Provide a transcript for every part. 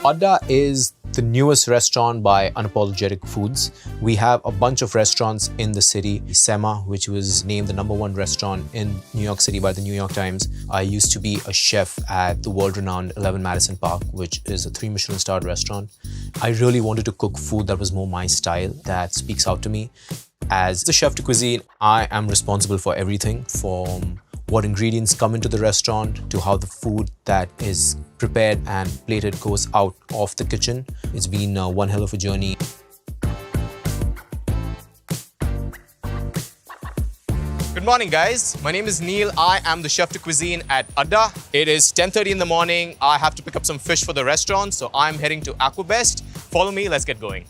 Adda is the newest restaurant by Unapologetic Foods. We have a bunch of restaurants in the city. Sema, which was named the #1 restaurant in New York City by the New York Times. I used to be a chef at the world-renowned 11 Madison Park, which is a 3 Michelin-starred restaurant. I really wanted to cook food that was more my style, that speaks out to me. As the chef de cuisine, I am responsible for everything from what ingredients come into the restaurant to how the food that is prepared and plated goes out of the kitchen. It's been one hell of a journey. Good morning, guys. My name is Neil. I am the chef de cuisine at Adda. It is 10:30 in the morning. I have to pick up some fish for the restaurant, so I'm heading to Aquabest. Follow me, let's get going.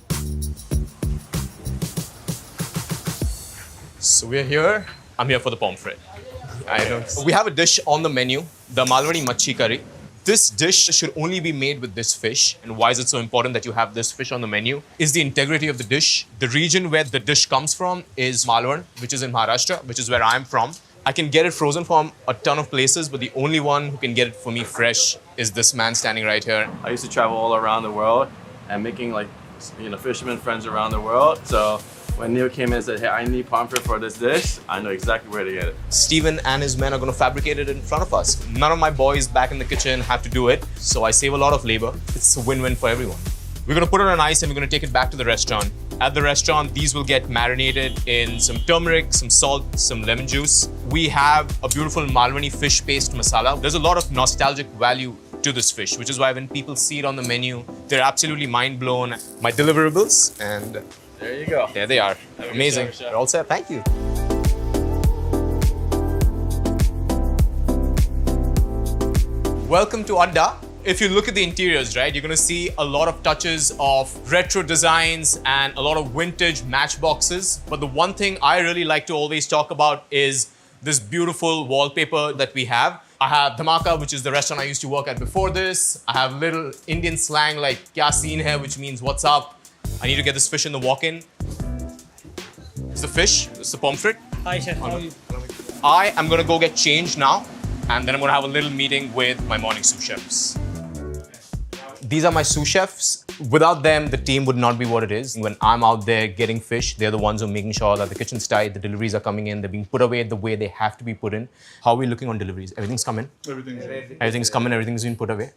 So we're here. I'm here for the pomfret. We have a dish on the menu, the Malwadi Machi curry. This dish should only be made with this fish. And why is it so important that you have this fish on the menu? Is the integrity of the dish. The region where the dish comes from is Malwad, which is in Maharashtra, which is where I'm from. I can get it frozen from a ton of places, but the only one who can get it for me fresh is this man standing right here. I used to travel all around the world and making fishermen friends around the world. So when Neil came in and said, hey, I need pomfret for this dish, I know exactly where to get it. Steven and his men are going to fabricate it in front of us. None of my boys back in the kitchen have to do it, so I save a lot of labor. It's a win-win for everyone. We're going to put it on ice and we're going to take it back to the restaurant. At the restaurant, these will get marinated in some turmeric, some salt, some lemon juice. We have a beautiful Malwani fish paste masala. There's a lot of nostalgic value to this fish, which is why when people see it on the menu, they're absolutely mind blown. My deliverables, and there you go. There they are. Amazing. They're all set. Thank you. Welcome to Adda. If you look at the interiors, right, you're going to see a lot of touches of retro designs and a lot of vintage matchboxes. But the one thing I really like to always talk about is this beautiful wallpaper that we have. I have Dhamaka, which is the restaurant I used to work at before this. I have little Indian slang like kya scene hai, which means what's up. I need to get this fish in the walk-in. It's the fish, it's the pomfret. Hi, chef. How are you? I am going to go get changed now, and then I'm going to have a little meeting with my morning sous chefs. These are my sous chefs. Without them, the team would not be what it is. When I'm out there getting fish, they're the ones who are making sure that the kitchen's tight, the deliveries are coming in, they're being put away the way they have to be put in. How are we looking on deliveries? Everything's come in? Everything's come in, everything's been put away.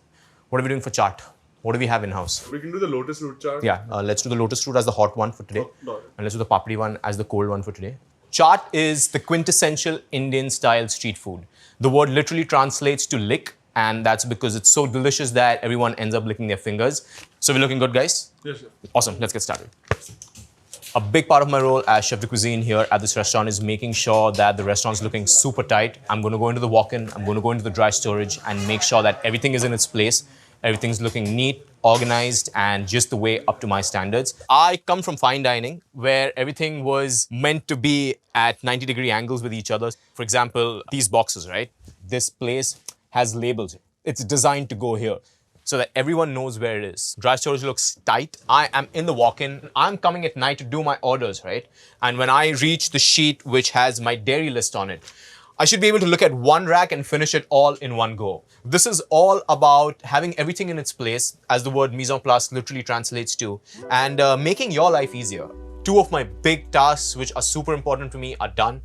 What are we doing for chaat? What do we have in-house? We can do the lotus root chaat. Yeah, let's do the lotus root as the hot one for today. And let's do the papdi one as the cold one for today. Chaat is the quintessential Indian-style street food. The word literally translates to lick, and that's because it's so delicious that everyone ends up licking their fingers. So we're looking good, guys? Yes, sir. Awesome, let's get started. A big part of my role as chef de cuisine here at this restaurant is making sure that the restaurant's looking super tight. I'm going to go into the walk-in, I'm going to go into the dry storage and make sure that everything is in its place. Everything's looking neat, organized, and just the way up to my standards. I come from fine dining, where everything was meant to be at 90-degree angles with each other. For example, these boxes, right? This place has labels. It's designed to go here so that everyone knows where it is. Dry storage looks tight. I am in the walk-in. I'm coming at night to do my orders, right? And when I reach the sheet which has my dairy list on it, I should be able to look at one rack and finish it all in one go. This is all about having everything in its place, as the word mise en place literally translates to, and making your life easier. 2 of my big tasks, which are super important to me, are done.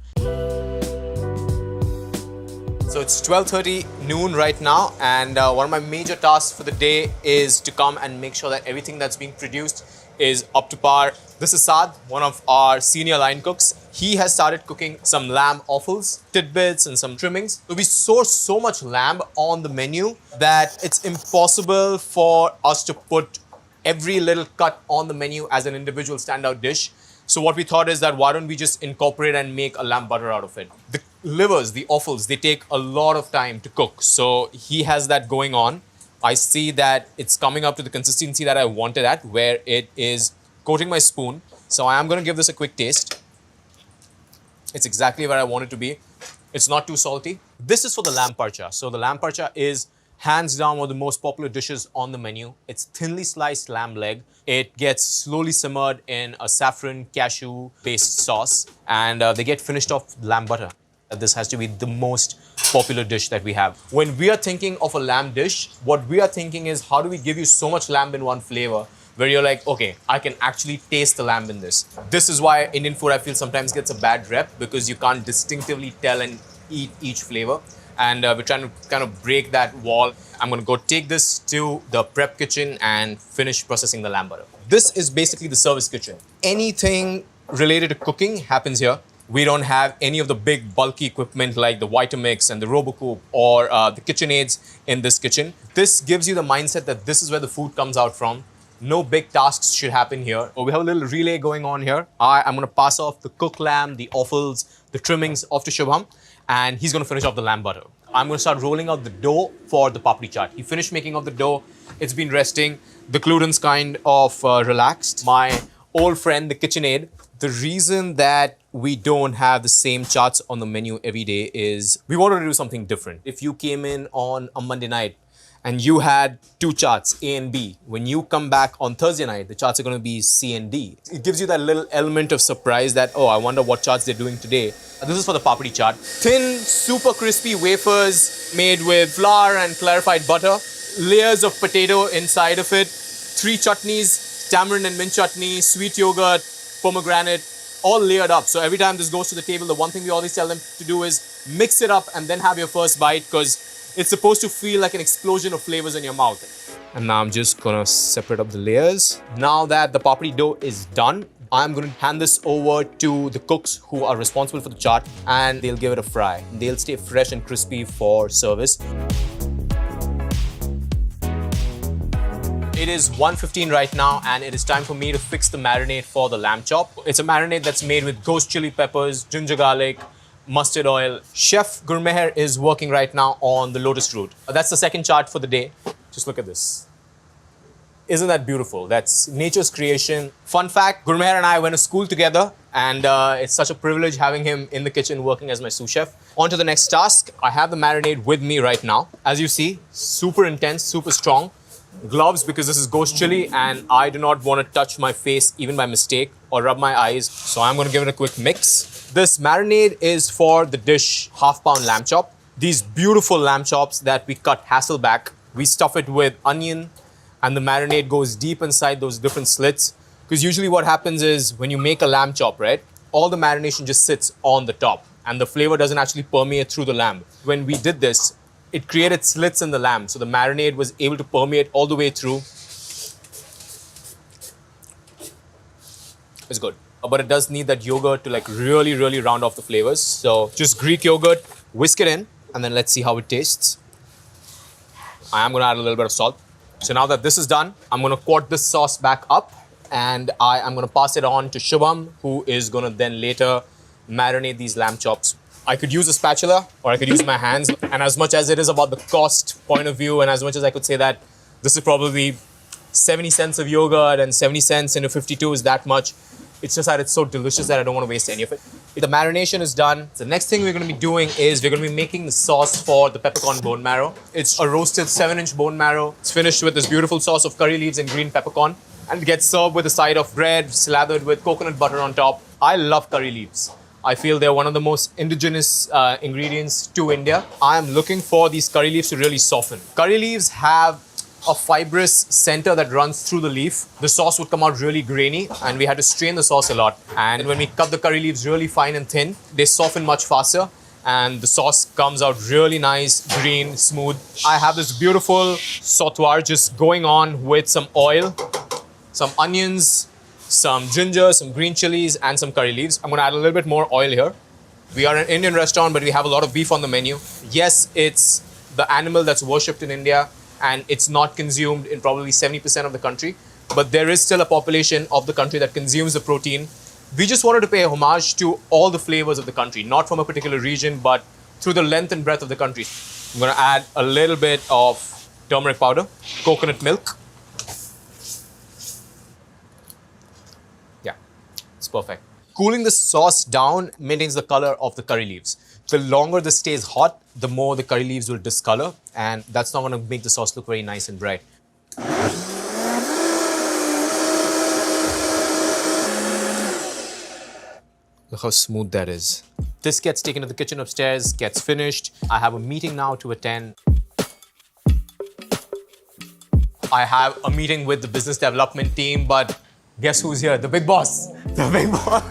So it's 12:30 noon right now, and one of my major tasks for the day is to come and make sure that everything that's being produced is up to par. This is Saad, one of our senior line cooks. He has started cooking some lamb offals, tidbits, and some trimmings. So we source so much lamb on the menu that it's impossible for us to put every little cut on the menu as an individual standout dish. So what we thought is that why don't we just incorporate and make a lamb butter out of it? The livers, the offals, they take a lot of time to cook. So he has that going on. I see that it's coming up to the consistency that I wanted at, where it is coating my spoon. So I am going to give this a quick taste. It's exactly where I want it to be. It's not too salty. This is for the lamb parcha. So the lamb parcha is hands down one of the most popular dishes on the menu. It's thinly sliced lamb leg. It gets slowly simmered in a saffron cashew based sauce, and they get finished off with lamb butter. This has to be the most popular dish that we have. When we are thinking of a lamb dish, what we are thinking is how do we give you so much lamb in one flavor where you're like, okay, I can actually taste the lamb in this. This is why Indian food, I feel, sometimes gets a bad rep because you can't distinctively tell and eat each flavor. And we're trying to kind of break that wall. I'm gonna go take this to the prep kitchen and finish processing the lamb butter. This is basically the service kitchen. Anything related to cooking happens here. We don't have any of the big bulky equipment like the Vitamix and the Robocoop or the KitchenAids in this kitchen. This gives you the mindset that this is where the food comes out from. No big tasks should happen here. Oh, we have a little relay going on here. I'm gonna pass off the cooked lamb, the offals, the trimmings off to Shubham, and he's gonna finish off the lamb butter. I'm gonna start rolling out the dough for the papri chaat. He finished making of the dough. It's been resting. The gluten kind of relaxed. My old friend, the KitchenAid, the reason that we don't have the same charts on the menu every day is we wanted to do something different. If you came in on a Monday night and you had two charts, A and B, when you come back on Thursday night, the charts are going to be C and D. It gives you that little element of surprise that, oh, I wonder what charts they're doing today. This is for the papri chaat. Thin, super crispy wafers made with flour and clarified butter. Layers of potato inside of it. 3 chutneys, tamarind and mint chutney, sweet yogurt, pomegranate, all layered up. So every time this goes to the table, the one thing we always tell them to do is mix it up and then have your first bite because it's supposed to feel like an explosion of flavors in your mouth. And now I'm just gonna separate up the layers. Now that the papri dough is done, I'm gonna hand this over to the cooks who are responsible for the chaat and they'll give it a fry. They'll stay fresh and crispy for service. It is 1:15 right now and it is time for me to fix the marinade for the lamb chop. It's a marinade that's made with ghost chili peppers, ginger garlic, mustard oil. Chef Gurmeher is working right now on the lotus root. That's the second chart for the day. Just look at this. Isn't that beautiful? That's nature's creation. Fun fact, Gurmeher and I went to school together and it's such a privilege having him in the kitchen working as my sous chef. On to the next task. I have the marinade with me right now. As you see, super intense, super strong. Gloves because this is ghost chili and I do not want to touch my face even by mistake or rub my eyes. So I'm going to give it a quick mix. This marinade is for the dish half-pound lamb chop. These beautiful lamb chops that we cut Hasselback. We stuff it with onion and the marinade goes deep inside those different slits. Because usually what happens is when you make a lamb chop, right, all the marination just sits on the top and the flavor doesn't actually permeate through the lamb. When we did this, it created slits in the lamb, so the marinade was able to permeate all the way through. It's good, but it does need that yogurt to like really, really round off the flavors. So just Greek yogurt, whisk it in, and then let's see how it tastes. I am gonna add a little bit of salt. So now that this is done, I'm gonna quart this sauce back up, and I am gonna pass it on to Shubham, who is gonna then later marinate these lamb chops. I could use a spatula or I could use my hands. And as much as it is about the cost point of view and as much as I could say that this is probably 70 cents of yogurt and 70 cents into 52 is that much, it's just that it's so delicious that I don't want to waste any of it. The marination is done. The next thing we're going to be doing is we're going to be making the sauce for the peppercorn bone marrow. It's a roasted 7-inch bone marrow. It's finished with this beautiful sauce of curry leaves and green peppercorn and it gets served with a side of bread slathered with coconut butter on top. I love curry leaves. I feel they're one of the most indigenous ingredients to India. I am looking for these curry leaves to really soften. Curry leaves have a fibrous center that runs through the leaf. The sauce would come out really grainy and we had to strain the sauce a lot. And when we cut the curry leaves really fine and thin, they soften much faster and the sauce comes out really nice, green, smooth. I have this beautiful sautoir just going on with some oil, some onions, some ginger, some green chilies, and some curry leaves. I'm gonna add a little bit more oil here. We are an Indian restaurant, but we have a lot of beef on the menu. Yes, it's the animal that's worshipped in India, and it's not consumed in probably 70% of the country, but there is still a population of the country that consumes the protein. We just wanted to pay homage to all the flavors of the country, not from a particular region, but through the length and breadth of the country. I'm gonna add a little bit of turmeric powder, coconut milk. It's perfect. Cooling the sauce down maintains the color of the curry leaves. The longer this stays hot, the more the curry leaves will discolor, and that's not going to make the sauce look very nice and bright. Look how smooth that is. This gets taken to the kitchen upstairs, gets finished. I have a meeting now to attend. I have a meeting with the business development team, but guess who's here? The big boss. The big boss.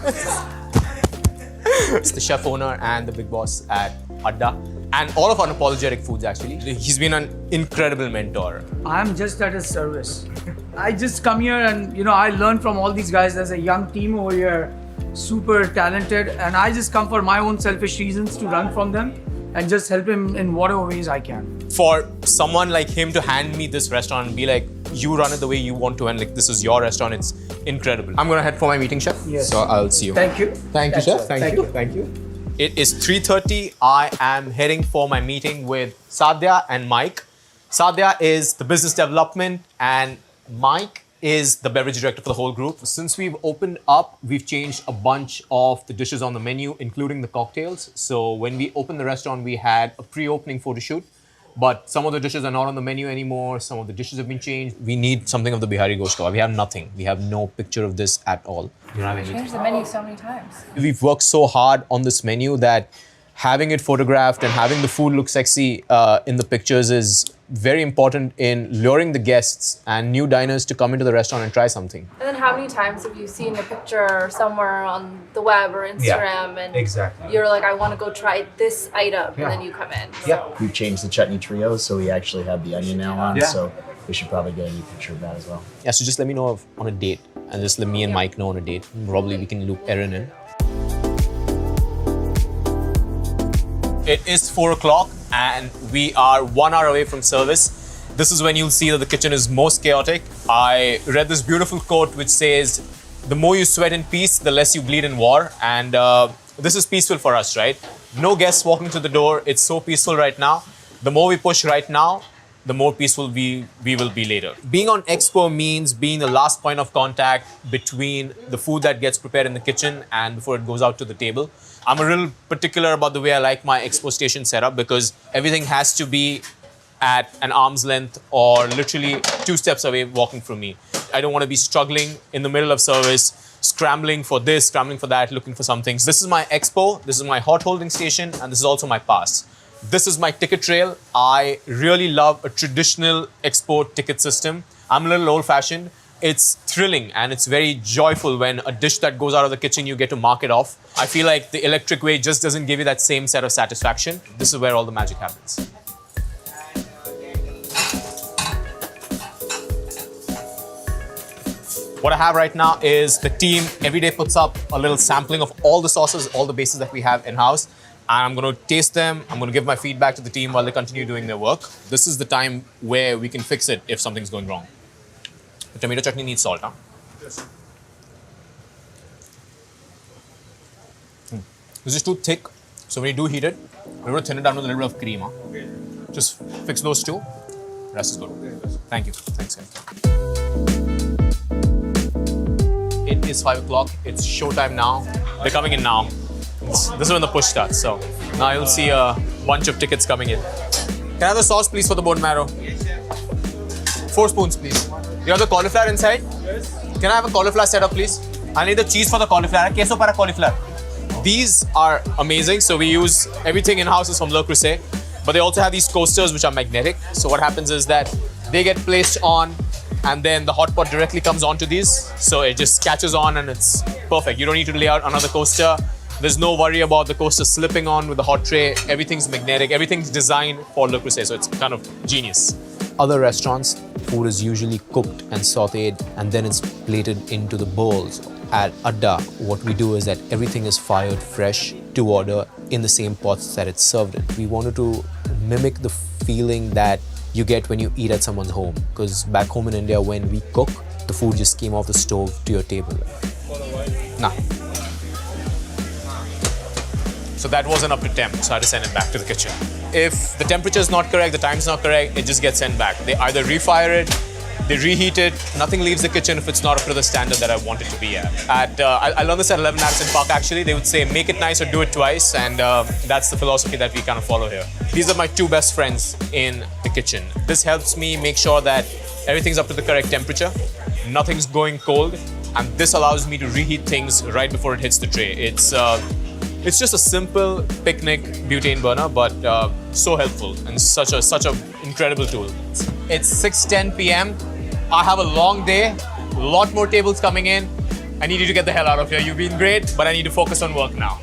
It's the chef owner and the big boss at Adda. And all of Unapologetic Foods, actually. He's been an incredible mentor. I'm just at his service. I just come here and, I learn from all these guys. There's a young team over here, super talented. And I just come for my own selfish reasons to learn from them and just help him in whatever ways I can. For someone like him to hand me this restaurant and be like, you run it the way you want to and like this is your restaurant, it's incredible. I'm gonna head for my meeting, chef. Yes. So I'll see you. Thank you. Thank you, chef. Thank you. Thank you. It is 3:30. I am heading for my meeting with Sadhya and Mike. Sadhya is the business development and Mike is the beverage director for the whole group. Since we've opened up, we've changed a bunch of the dishes on the menu, including the cocktails. So when we opened the restaurant, we had a pre-opening photo shoot, but some of the dishes are not on the menu anymore. Some of the dishes have been changed. We need something of the Bihari Gosht Kebab. We have nothing. We have no picture of this at all. You don't have anything. Changed the menu so many times. We've worked so hard on this menu that having it photographed and having the food look sexy in the pictures is very important in luring the guests and new diners to come into the restaurant and try something. And then how many times have you seen a picture somewhere on the web or Instagram and exactly. You're like, I want to go try this item, and then you come in. Yeah. We've changed the chutney trio, so we actually have the onion now on, so we should probably get a new picture of that as well. Yeah, so just let me know on a date and just let me and Mike know on a date. Probably we can loop Erin in. It is 4 o'clock and we are 1 hour away from service. This is when you'll see that the kitchen is most chaotic. I read this beautiful quote which says, the more you sweat in peace, the less you bleed in war. And this is peaceful for us, right? No guests walking to the door. It's so peaceful right now. The more we push right now, the more peaceful we will be later. Being on Expo means being the last point of contact between the food that gets prepared in the kitchen and before it goes out to the table. I'm a little particular about the way I like my Expo station setup because everything has to be at an arm's length or literally 2 steps away walking from me. I don't want to be struggling in the middle of service, scrambling for this, scrambling for that, looking for some things. This is my Expo, this is my hot holding station, and this is also my pass. This is my ticket trail. I really love a traditional Expo ticket system. I'm a little old-fashioned. It's thrilling and it's very joyful when a dish that goes out of the kitchen, you get to mark it off. I feel like the electric way just doesn't give you that same set of satisfaction. This is where all the magic happens. What I have right now is the team every day puts up a little sampling of all the sauces, all the bases that we have in-house. And I'm going to taste them. I'm going to give my feedback to the team while they continue doing their work. This is the time where we can fix it if something's going wrong. The tomato chutney needs salt, huh? Yes. This is too thick, so when you do heat it, we're going to thin it down with a little bit of cream. Huh? Okay. Just fix those two. The rest is good. Okay. Thank you. Thanks, guys. It is 5 o'clock. It's showtime now. They're coming in now. This is when the push starts. So now you'll see a bunch of tickets coming in. Can I have the sauce, please, for the bone marrow? 4 spoons, please. You have the cauliflower inside? Yes. Can I have a cauliflower setup, please? I need the cheese for the cauliflower. Queso para cauliflower. These are amazing. So we use everything in-house is from Le Creuset. But they also have these coasters which are magnetic. So what happens is that they get placed on and then the hot pot directly comes onto these. So it just catches on and it's perfect. You don't need to lay out another coaster. There's no worry about the coaster slipping on with the hot tray. Everything's magnetic. Everything's designed for Le Creuset. So it's kind of genius. Other restaurants, food is usually cooked and sauteed and then it's plated into the bowls. At Adda, what we do is that everything is fired fresh to order in the same pots that it's served in. We wanted to mimic the feeling that you get when you eat at someone's home. Because back home in India, when we cook, the food just came off the stove to your table. Nah. So that wasn't up to temp, so I had to send it back to the kitchen. If the temperature is not correct, the time is not correct, it just gets sent back. They either refire it, they reheat it, nothing leaves the kitchen if it's not up to the standard that I want it to be at. I learned this at 11 Addison Park actually. They would say, make it nice or do it twice, and that's the philosophy that we kind of follow here. These are my 2 best friends in the kitchen. This helps me make sure that everything's up to the correct temperature, nothing's going cold, and this allows me to reheat things right before it hits the tray. It's just a simple picnic butane burner, but so helpful and such a incredible tool. It's 6:10 p.m. I have a long day, a lot more tables coming in. I need you to get the hell out of here. You've been great, but I need to focus on work now.